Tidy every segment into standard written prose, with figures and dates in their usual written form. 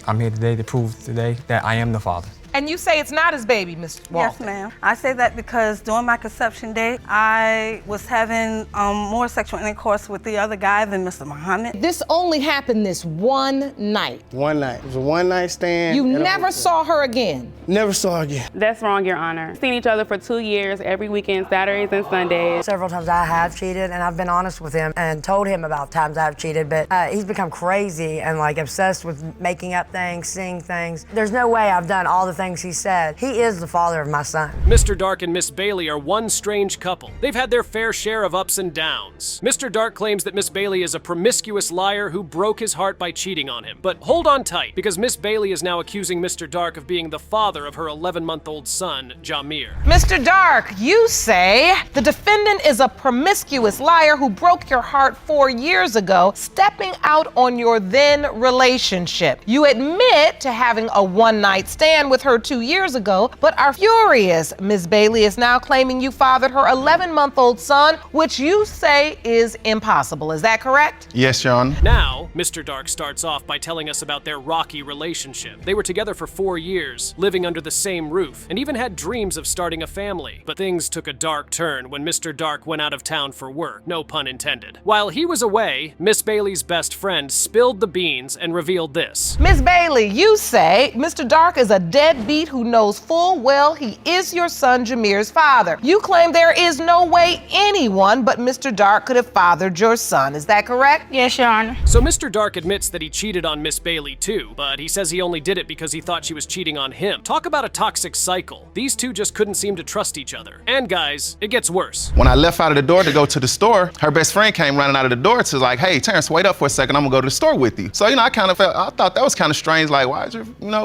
I'm here today to prove today that I am the father. And you say it's not his baby, Mr. Walton. Yes, ma'am. I say that because during my conception day, I was having more sexual intercourse with the other guy than Mr. Muhammad. This only happened this one night. One night. It was a one-night stand. You never saw her again? Never saw her again. That's wrong, Your Honor. Seen each other for 2 years, every weekend, Saturdays and Sundays. Several times I have cheated, and I've been honest with him and told him about times I've cheated, but he's become crazy and like obsessed with making up things, seeing things. There's no way I've done all the things he said. He is the father of my son. Mr. Dark and Miss Bailey are one strange couple. They've had their fair share of ups and downs. Mr. Dark claims that Miss Bailey is a promiscuous liar who broke his heart by cheating on him. But hold on tight, because Miss Bailey is now accusing Mr. Dark of being the father of her 11-month-old son, Jamir. Mr. Dark, you say the defendant is a promiscuous liar who broke your heart 4 years ago, stepping out on your then relationship. You admit to having a one-night stand with her 2 years ago, but are furious. Ms. Bailey is now claiming you fathered her 11-month-old son, which you say is impossible. Is that correct? Yes, Your Honor. Now, Mr. Dark starts off by telling us about their rocky relationship. They were together for 4 years, living under the same roof, and even had dreams of starting a family. But things took a dark turn when Mr. Dark went out of town for work, no pun intended. While he was away, Miss Bailey's best friend spilled the beans and revealed this. Ms. Bailey, you say Mr. Dark is a deadbeat who knows full well he is your son Jamir's father. You claim there is no way anyone but Mr. Dark could have fathered your son. Is that correct? Yes, Your Honor. So Mr. Dark admits that he cheated on Miss Bailey too, but he says he only did it because he thought she was cheating on him. Talk about a toxic cycle. These two just couldn't seem to trust each other. And guys, it gets worse. When I left out of the door to go to the store, her best friend came running out of the door to like, hey, Terrence, wait up for a second, I'm gonna go to the store with you. So, I thought that was kind of strange, like, why is you,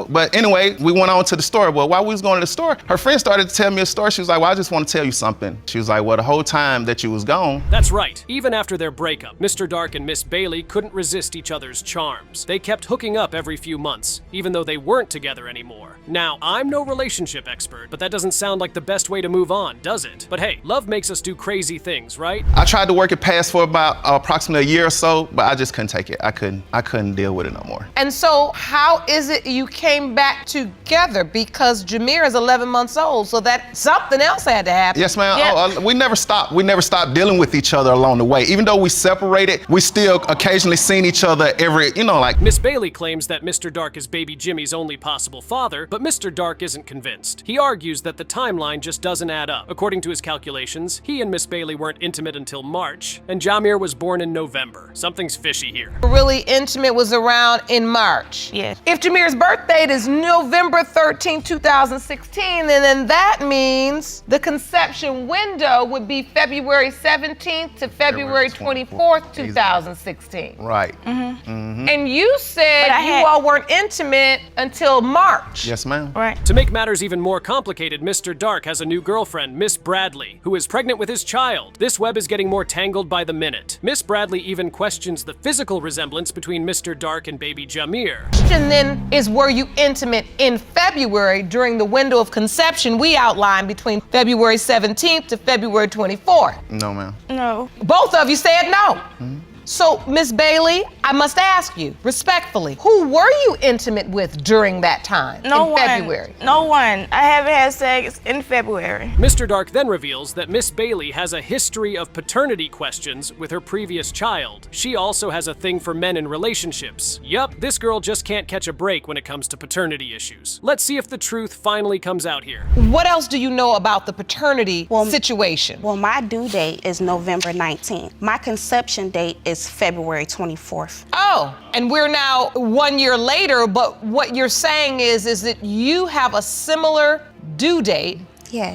But anyway, we went on to the store. Well, while we was going to the store, her friend started to tell me a story. She was like, well, I just want to tell you something. She was like, well, the whole time that you was gone. That's right. Even after their breakup, Mr. Dark and Miss Bailey couldn't resist each other's charms. They kept hooking up every few months, even though they weren't together anymore. Now, I'm no relationship expert, but that doesn't sound like the best way to move on, does it? But hey, love makes us do crazy things, right? I tried to work it past for about approximately a year or so, but I just couldn't take it. I couldn't deal with it no more. And so how is it you came back together? Because Jamir is 11 months old, so that something else had to happen. Yes, ma'am. Yeah. We never stopped. We never stopped dealing with each other along the way. Even though we separated, we still occasionally seen each other every, Miss Bailey claims that Mr. Dark is baby Jimmy's only possible father, but Mr. Dark isn't convinced. He argues that the timeline just doesn't add up. According to his calculations, he and Miss Bailey weren't intimate until March, and Jamir was born in November. Something's fishy here. Really intimate was around in March. Yes. If Jamir's birth date is November 13, 2016, then that means the conception window would be February 17th to February 24th, 2016. right. And you said you all weren't intimate until March. Yes, ma'am. Right. To make matters even more complicated, Mr. Dark has a new girlfriend, Miss Bradley, who is pregnant with his child. This web is getting more tangled by the minute. Miss Bradley even questions the physical resemblance between Mr. Dark and baby Jamir. Question then is, were you intimate in February during the window of conception we outlined between February 17th to February 24th? No, ma'am. No. Both of you said no. So, Miss Bailey, I must ask you, respectfully, who were you intimate with during that time in February? No one. I haven't had sex in February. Mr. Dark then reveals that Miss Bailey has a history of paternity questions with her previous child. She also has a thing for men in relationships. Yup, this girl just can't catch a break when it comes to paternity issues. Let's see if the truth finally comes out here. What else do you know about the paternity situation? Well, my due date is November 19th. My conception date is February 24th. Oh, and we're now 1 year later, but what you're saying is that you have a similar due date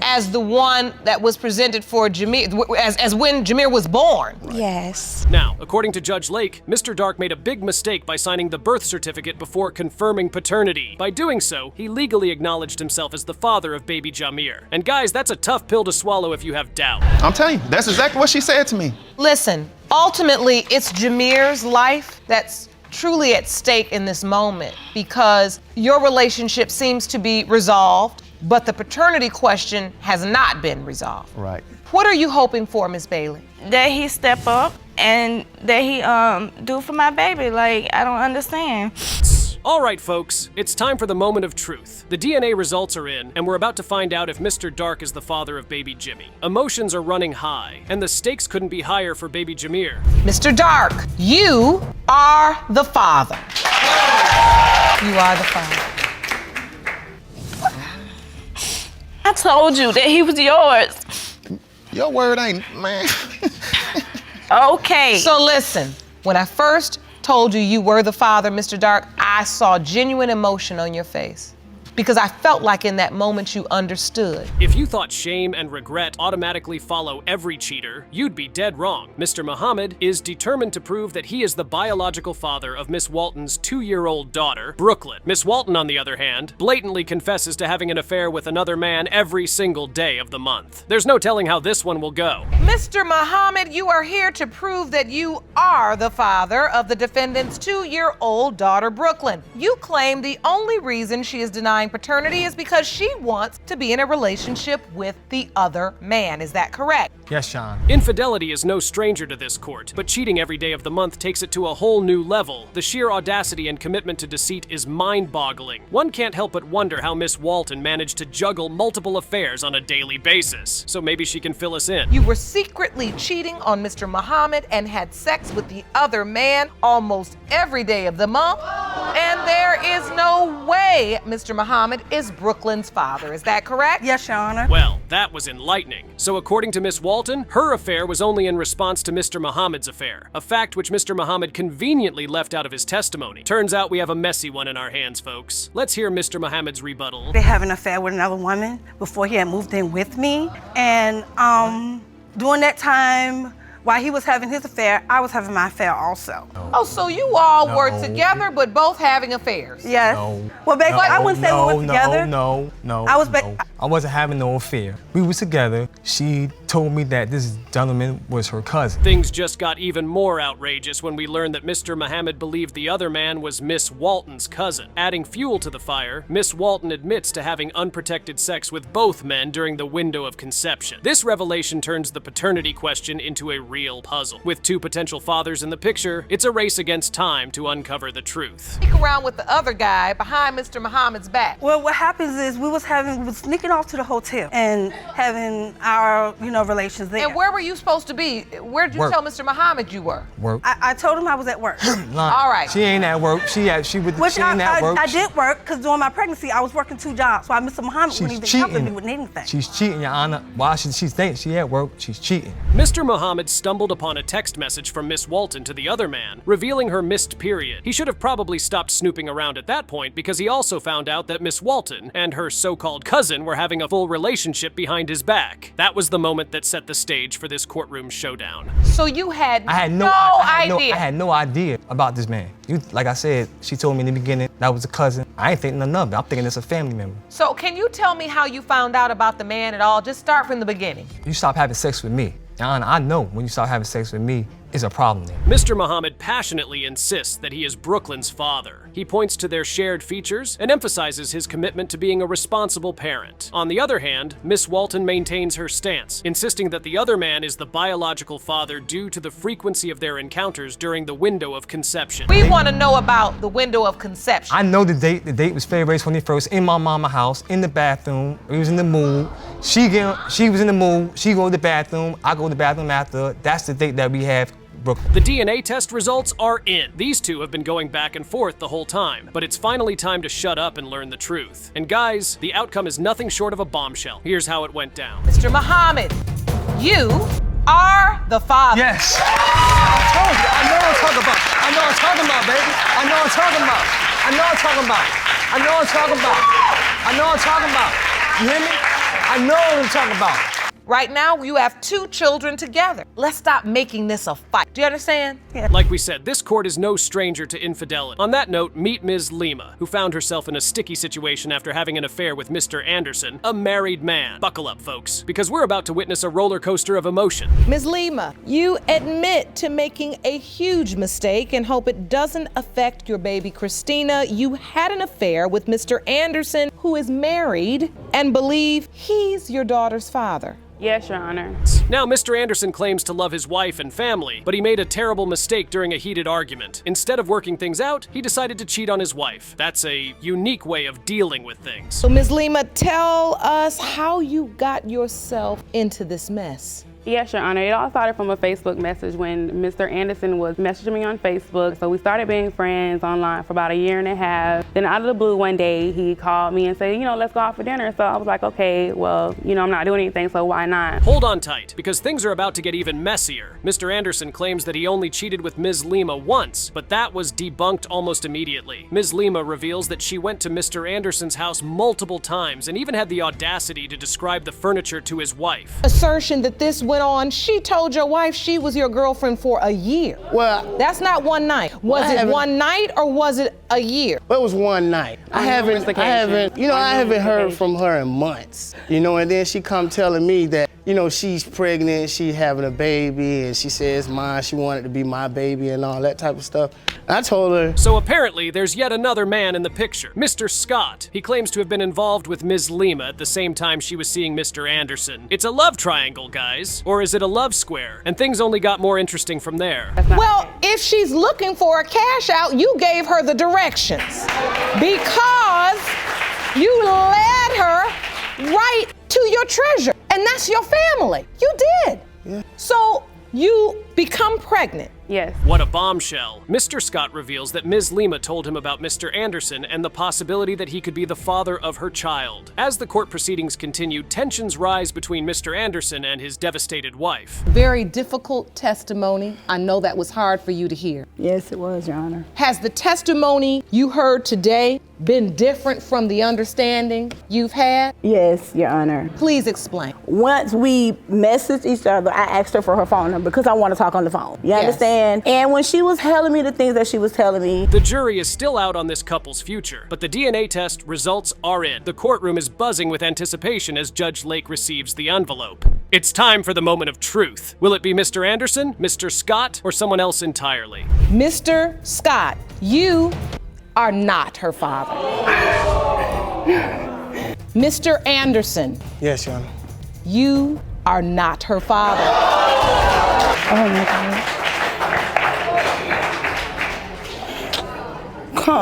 as the one that was presented for Jamir, as when Jamir was born. Right. Yes. Now, according to Judge Lake, Mr. Dark made a big mistake by signing the birth certificate before confirming paternity. By doing so, he legally acknowledged himself as the father of baby Jamir. And guys, that's a tough pill to swallow if you have doubt. I'm telling you, that's exactly what she said to me. Listen, ultimately, it's Jamir's life that's truly at stake in this moment, because your relationship seems to be resolved, but the paternity question has not been resolved. Right. What are you hoping for, Miss Bailey? That he step up and that he do for my baby. Like, I don't understand. All right, folks, it's time for the moment of truth. The DNA results are in, and we're about to find out if Mr. Dark is the father of baby Jimmy. Emotions are running high, and the stakes couldn't be higher for baby Jamir. Mr. Dark, you are the father. You are the father. I told you that he was yours. Your word ain't, man. Okay. So listen, when I first told you you were the father, Mr. Dark, I saw genuine emotion on your face. Because I felt like in that moment you understood. If you thought shame and regret automatically follow every cheater, you'd be dead wrong. Mr. Muhammad is determined to prove that he is the biological father of Miss Walton's 2-year-old daughter, Brooklyn. Miss Walton, on the other hand, blatantly confesses to having an affair with another man every single day of the month. There's no telling how this one will go. Mr. Muhammad, you are here to prove that you are the father of the defendant's 2-year-old daughter, Brooklyn. You claim the only reason she is denying paternity is because she wants to be in a relationship with the other man. Is that correct? Yes, Sean. Infidelity is no stranger to this court, but cheating every day of the month takes it to a whole new level. The sheer audacity and commitment to deceit is mind-boggling. One can't help but wonder how Miss Walton managed to juggle multiple affairs on a daily basis. So maybe she can fill us in. You were secretly cheating on Mr. Muhammad and had sex with the other man almost every day of the month. And there is no way Mr. Muhammad is Brooklyn's father. Is that correct? Yes, Your Honor. Well, that was enlightening. So according to Miss Walton, her affair was only in response to Mr. Muhammad's affair, a fact which Mr. Muhammad conveniently left out of his testimony. Turns out we have a messy one in our hands, folks. Let's hear Mr. Muhammad's rebuttal. They have an affair with another woman before he had moved in with me. And during that time, while he was having his affair, I was having my affair also. Oh, so you all were together but both having affairs? Yes. No. Well, baby, I wouldn't say we were together. No. I was I wasn't having no affair. We was together. She told me that this gentleman was her cousin. Things just got even more outrageous when we learned that Mr. Muhammad believed the other man was Miss Walton's cousin. Adding fuel to the fire, Miss Walton admits to having unprotected sex with both men during the window of conception. This revelation turns the paternity question into a real puzzle. With two potential fathers in the picture, it's a race against time to uncover the truth. Sneak around with the other guy behind Mr. Muhammad's back. Well, what happens is we was sneaking off to the hotel and having our, relations there. And where were you supposed to be? Where did you tell Mr. Muhammad you were? Work. I told him I was at work. All right. She ain't at work. She ain't at work. I did work because during my pregnancy I was working 2 jobs, so Mr. Muhammad wouldn't even help me with anything. She's cheating, Your Honor. While she thinks she at work, she's cheating. Mr. Muhammad stumbled upon a text message from Miss Walton to the other man, revealing her missed period. He should have probably stopped snooping around at that point because he also found out that Miss Walton and her so-called cousin were having a full relationship behind his back. That was the moment that set the stage for this courtroom showdown. So you had no idea. I had no idea about this man. Like I said, she told me in the beginning that was a cousin. I ain't thinking nothing of it. I'm thinking it's a family member. So can you tell me how you found out about the man at all? Just start from the beginning. You stop having sex with me. Your Honor, I know when you start having sex with me, it's a problem there. Mr. Muhammad passionately insists that he is Brooklyn's father. He points to their shared features and emphasizes his commitment to being a responsible parent. On the other hand, Miss Walton maintains her stance, insisting that the other man is the biological father due to the frequency of their encounters during the window of conception. We want to know about the window of conception. I know the date. The date was February 21st in my mama's house, in the bathroom. We was in the mood. She was in the mood. She go to the bathroom. I go to the bathroom after. That's the date that we have. Brooklyn. The DNA test results are in. These two have been going back and forth the whole time, but it's finally time to shut up and learn the truth. And guys, the outcome is nothing short of a bombshell. Here's how it went down. Mr. Muhammad, you are the father. Yes. I told you. I know what I'm talking about. I know what I'm talking about, baby. I know what I'm talking about. I know what I'm talking about. I know what I'm talking about. I know what I'm talking about. You hear me? I know what I'm talking about. Right now, you have 2 children together. Let's stop making this a fight. Do you understand? Yeah. Like we said, this court is no stranger to infidelity. On that note, meet Ms. Lima, who found herself in a sticky situation after having an affair with Mr. Anderson, a married man. Buckle up, folks, because we're about to witness a roller coaster of emotion. Ms. Lima, you admit to making a huge mistake and hope it doesn't affect your baby Christina. You had an affair with Mr. Anderson, who is married, and believe he's your daughter's father. Yes, Your Honor. Now, Mr. Anderson claims to love his wife and family, but he made a terrible mistake during a heated argument. Instead of working things out, he decided to cheat on his wife. That's a unique way of dealing with things. So, Ms. Lima, tell us how you got yourself into this mess. Yes, Your Honor. It all started from a Facebook message when Mr. Anderson was messaging me on Facebook. So we started being friends online for about 1.5 years. Then out of the blue one day, he called me and said, let's go out for dinner. So I was like, okay, well, I'm not doing anything, so why not? Hold on tight, because things are about to get even messier. Mr. Anderson claims that he only cheated with Ms. Lima once, but that was debunked almost immediately. Ms. Lima reveals that she went to Mr. Anderson's house multiple times and even had the audacity to describe the furniture to his wife. Assertion that this went on, she told your wife she was your girlfriend for a year. Well, That's not one night. Was it one night or was it a year? it was one night. I haven't heard from her in months. And then she come telling me that, she's pregnant, she having a baby, and she says mine, she wanted to be my baby and all that type of stuff. I told her. So apparently, there's yet another man in the picture, Mr. Scott. He claims to have been involved with Ms. Lima at the same time she was seeing Mr. Anderson. It's a love triangle, guys. Or is it a love square? And things only got more interesting from there. Well, if she's looking for a cash out, you gave her the directions because you led her right to your treasure, and that's your family. You did. Yeah. So you become pregnant. Yes. What a bombshell. Mr. Scott reveals that Ms. Lima told him about Mr. Anderson and the possibility that he could be the father of her child. As the court proceedings continue, tensions rise between Mr. Anderson and his devastated wife. Very difficult testimony. I know that was hard for you to hear. Yes, it was, Your Honor. Has the testimony you heard today been different from the understanding you've had? Yes, Your Honor. Please explain. Once we messaged each other, I asked her for her phone number because I want to talk on the phone. You understand? And when she was telling me the things that she was telling me. The jury is still out on this couple's future, but the DNA test results are in. The courtroom is buzzing with anticipation as Judge Lake receives the envelope. It's time for the moment of truth. Will it be Mr. Anderson, Mr. Scott, or someone else entirely? Mr. Scott, you are not her father. Mr. Anderson. Yes, Your Honor. You are not her father. Oh my God.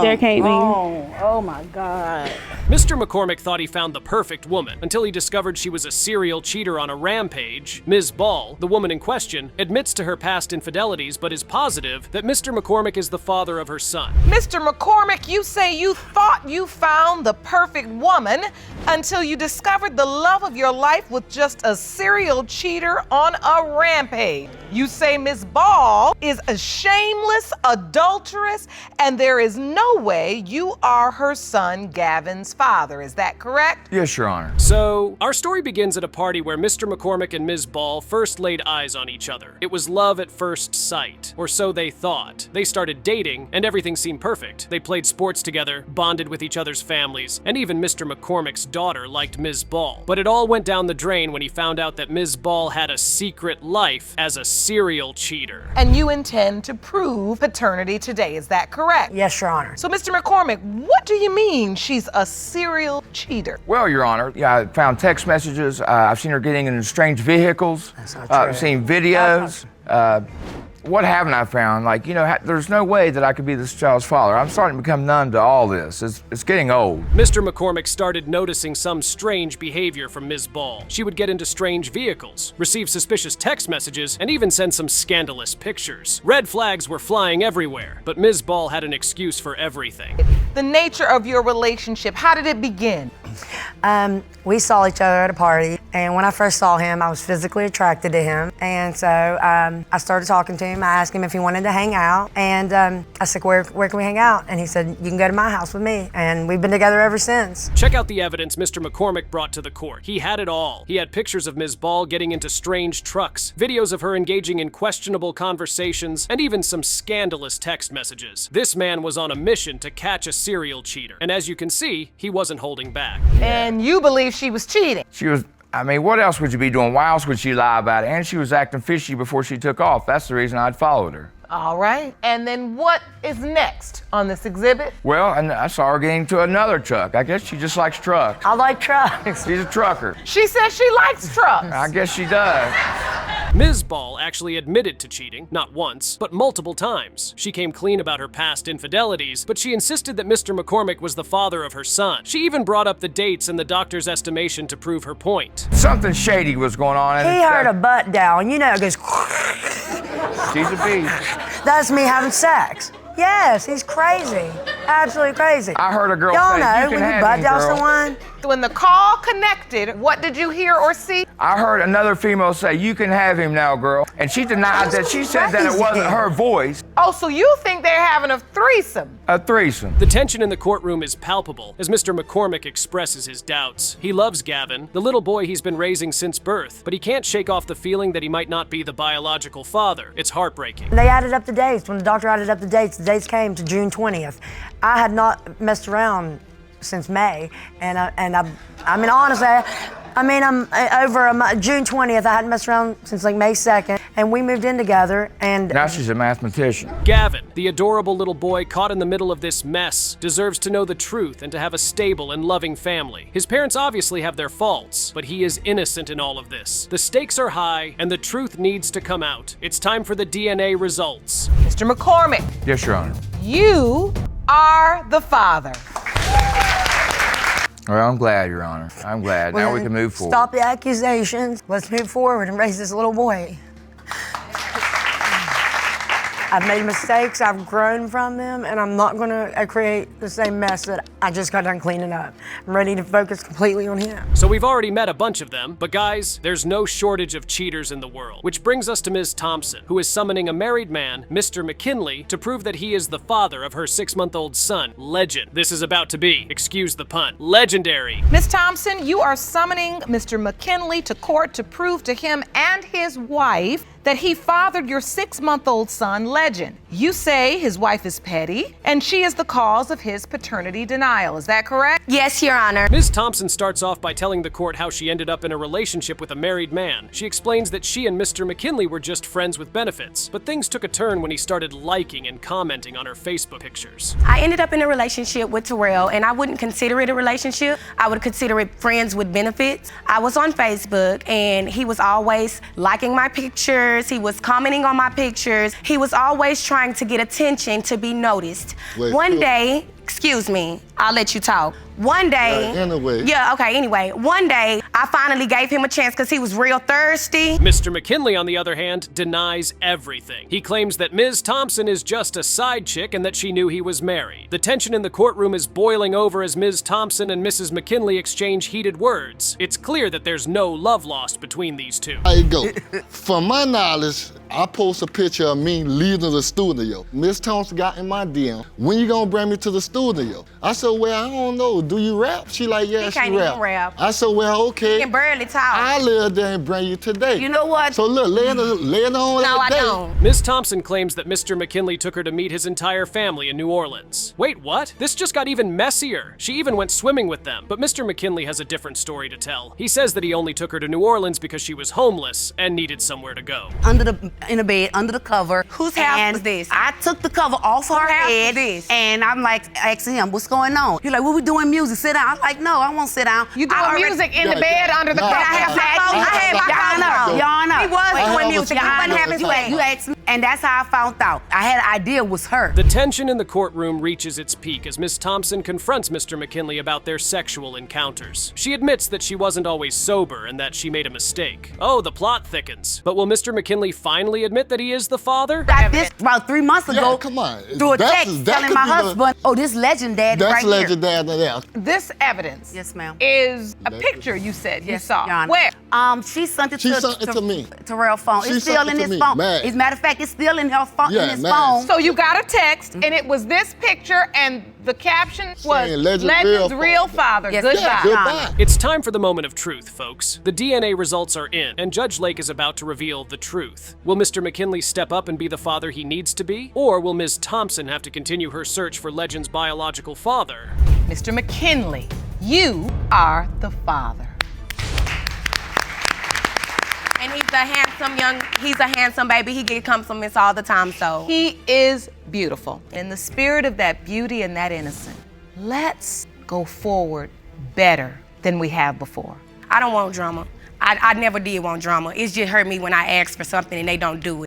There can't be. Oh my God. Mr. McCormick thought he found the perfect woman until he discovered she was a serial cheater on a rampage. Ms. Ball, the woman in question, admits to her past infidelities but is positive that Mr. McCormick is the father of her son. Mr. McCormick, you say you thought you found the perfect woman until you discovered the love of your life with just a serial cheater on a rampage. You say Ms. Ball is a shameless adulteress and there is no way you are her son Gavin's father. Is that correct? Yes, Your Honor. So, our story begins at a party where Mr. McCormick and Ms. Ball first laid eyes on each other. It was love at first sight, or so they thought. They started dating, and everything seemed perfect. They played sports together, bonded with each other's families, and even Mr. McCormick's daughter liked Ms. Ball. But it all went down the drain when he found out that Ms. Ball had a secret life as a serial cheater. And you intend to prove paternity today, is that correct? Yes, Your Honor. So, Mr. McCormick, what do you mean she's a serial cheater? Well, Your Honor, I found text messages. I've seen her getting in strange vehicles. That's not true. I've seen videos. What haven't I found? There's no way that I could be this child's father. I'm starting to become numb to all this. It's getting old. Mr. McCormick started noticing some strange behavior from Ms. Ball. She would get into strange vehicles, receive suspicious text messages, and even send some scandalous pictures. Red flags were flying everywhere, but Ms. Ball had an excuse for everything. The nature of your relationship, how did it begin? We saw each other at a party, and when I first saw him, I was physically attracted to him. And so I started talking to him. I asked him if he wanted to hang out, and I said, where can we hang out? And he said, you can go to my house with me. And we've been together ever since. Check out the evidence Mr. McCormick brought to the court. He had it all. He had pictures of Ms. Ball getting into strange trucks, videos of her engaging in questionable conversations, and even some scandalous text messages. This man was on a mission to catch a serial cheater. And as you can see, he wasn't holding back. And you believe she was cheating? She was, what else would you be doing? Why else would she lie about it? And she was acting fishy before she took off. That's the reason I'd followed her. All right. And then what is next on this exhibit? Well, and I saw her getting to another truck. I guess she just likes trucks. I like trucks. She's a trucker. She says she likes trucks. I guess she does. Ms. Ball actually admitted to cheating, not once, but multiple times. She came clean about her past infidelities, but she insisted that Mr. McCormick was the father of her son. She even brought up the dates and the doctor's estimation to prove her point. Something shady was going on. He heard a butt down. You know, it goes. She's a beast. That's me having sex. Yes, he's crazy. Absolutely crazy. I heard a girl Y'all say, know "You can when you have butt him, down girl." someone. When the call connected, what did you hear or see? I heard another female say, "You can have him now, girl." And she denied that. She said that it wasn't her voice. Oh, so you think they're having a threesome? A threesome. The tension in the courtroom is palpable as Mr. McCormick expresses his doubts. He loves Gavin, the little boy he's been raising since birth, but he can't shake off the feeling that he might not be the biological father. It's heartbreaking. They added up the dates. When the doctor added up the dates came to June 20th. I had not messed around since May, and I mean honestly, I'm over June 20th. I hadn't messed around since like May 2nd, and we moved in together. And now she's a mathematician. Gavin, the adorable little boy caught in the middle of this mess, deserves to know the truth and to have a stable and loving family. His parents obviously have their faults, but he is innocent in all of this. The stakes are high, and the truth needs to come out. It's time for the DNA results. Mr. McCormick. Yes, Your Honor. You are the father. Well, I'm glad, Your Honor. I'm glad. Well, now we can move forward. Stop the accusations. Let's move forward and raise this little boy. I've made mistakes, I've grown from them, and I'm not gonna create the same mess that I just got done cleaning up. I'm ready to focus completely on him. So we've already met a bunch of them, but guys, there's no shortage of cheaters in the world. Which brings us to Ms. Thompson, who is summoning a married man, Mr. McKinley, to prove that he is the father of her 6-month-old son, Legend. This is about to be, excuse the pun, legendary. Ms. Thompson, you are summoning Mr. McKinley to court to prove to him and his wife that he fathered your 6-month-old son, Legend. You say his wife is petty, and she is the cause of his paternity denial. Is that correct? Yes, Your Honor. Ms. Thompson starts off by telling the court how she ended up in a relationship with a married man. She explains that she and Mr. McKinley were just friends with benefits, but things took a turn when he started liking and commenting on her Facebook pictures. I ended up in a relationship with Terrell, and I wouldn't consider it a relationship. I would consider it friends with benefits. I was on Facebook, and he was always liking my pictures. He was commenting on my pictures. He was always trying to get attention, to be noticed. One day, excuse me, I'll let you talk. One day, anyway, one day, I finally gave him a chance because he was real thirsty. Mr. McKinley, on the other hand, denies everything. He claims that Ms. Thompson is just a side chick and that she knew he was married. The tension in the courtroom is boiling over as Ms. Thompson and Mrs. McKinley exchange heated words. It's clear that there's no love lost between these two. There you go. From my knowledge, I post a picture of me leaving the studio. Ms. Thompson got in my DM, "When you gonna bring me to the studio?" I said, "Well, I don't know. Do you rap?" She like, "Yeah, she can't even rap. I said, "Well, okay. He can barely talk. I live there and bring you today." You know what? So look, lay it on No, that I day. don't. Ms. Thompson claims that Mr. McKinley took her to meet his entire family in New Orleans. Wait, what? This just got even messier. She even went swimming with them, but Mr. McKinley has a different story to tell. He says that he only took her to New Orleans because she was homeless and needed somewhere to go. In a bed, under the cover. Whose house was this? I took the cover off her head, and I'm like asking him, "What's going on?" He's like, "Well, we doing music. Sit down." I'm like, "No, I won't sit down." You doing music in the bed under the cover? I had my phone. Your Honor. He was doing music. He wasn't having sex. You asked me, and that's how I found out. I had an idea it was her. The tension in the courtroom reaches its peak as Ms. Thompson confronts Mr. McKinley about their sexual encounters. She admits that she wasn't always sober and that she made a mistake. Oh, the plot thickens. But will Mr. McKinley finally admit that he is the father? Got this about 3 months ago. Yeah, come on. Through a text telling my husband, "Oh, this Legend Dad That's right Legend here." Dad there. This evidence Yes, ma'am. is a picture you said you saw. Your Honor. Where? She sent it She sent it to me. Terrell's phone. She It's sent still it in to his me. phone. Mad. As a matter of fact, it's still in her phone. Yeah, in his mad. phone. So you got a text, and it was this picture, and the caption was Saying Legend's Legend's real real father. Yes, Goodbye. yeah, Goodbye. It's time for the moment of truth, folks. The DNA results are in, and Judge Lake is about to reveal the truth. Will Mr. McKinley step up and be the father he needs to be? Or will Ms. Thompson have to continue her search for Legend's biological father? Mr. McKinley, you are the father. And he's he's a handsome baby. He get compliments all the time, so. He is beautiful. In the spirit of that beauty and that innocence, let's go forward better than we have before. I don't want drama. I never did want drama. It's just hurt me when I ask for something and they don't do it.